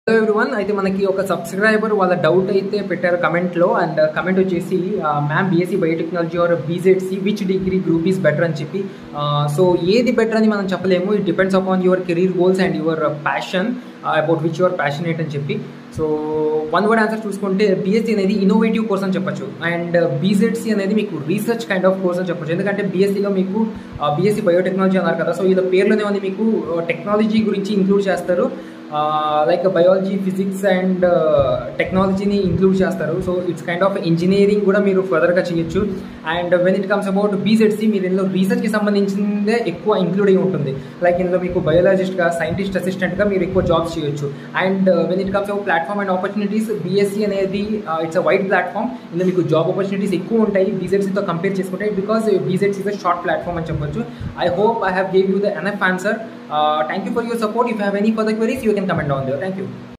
Hello everyone. అయితే మనకి ఒక సబ్స్క్రైబర్ వాళ్ళ డౌట్ అయితే పెట్టారు కమెంట్లో. అండ్ కమెంట్ వచ్చేసి ma'am BSc biotechnology are BZC which degree group is better అని చెప్పి. సో ఏది బెటర్ అని మనం చెప్పలేము. It depends upon your career goals and your passion about which your passionate అని చెప్పి. సో వన్ వర్డ్ ఆన్సర్ చూసుకుంటే బీఎస్సీ అనేది ఇన్నోవేటివ్ కోర్స్ అని చెప్పొచ్చు. అండ్ బీజెడ్సీ అనేది మీకు రీసెర్చ్ కైండ్ ఆఫ్ కోర్స్ అని చెప్పొచ్చు. ఎందుకంటే బీఎస్సీలో మీకు బీఎస్సీ బయోటెక్నాలజీ అన్నారు కదా, సో ఇలా పేర్లోనే ఉంది మీకు టెక్నాలజీ గురించి ఇంక్లూడ్ చేస్తారు. లైక్ బయాలజీ, ఫిజిక్స్ అండ్ టెక్నాలజీని ఇంక్లూడ్ చేస్తారు. So it's kind of engineering కూడా మీరు ఫర్దర్గా చేయొచ్చు. And when it comes about BZC, మీరు ఇందులో రీసెర్చ్కి సంబంధించిందే ఎక్కువ ఇంక్లూడ్ అయి ఉంటుంది. లైక్ ఇందులో మీకు బయాలజిస్ట్గా, సైంటిస్ట్ అసిస్టెంట్గా మీరు ఎక్కువ జాబ్స్ చేయొచ్చు. And when it comes about platform and opportunities, BSc అనేది ఇట్స్ అ వైడ్ ప్లాట్ఫామ్. ఇందులో మీకు జాబ్ ఆపర్చునిటీస్ ఎక్కువ ఉంటాయి బీజెడ్సీతో కంపేర్ చేసుకుంటే, because BZC is a short platform అని చెప్పొచ్చు. I hope I have gave you the enough answer. Thank you for your support. If you have any further queries, you can comment down there. Thank you.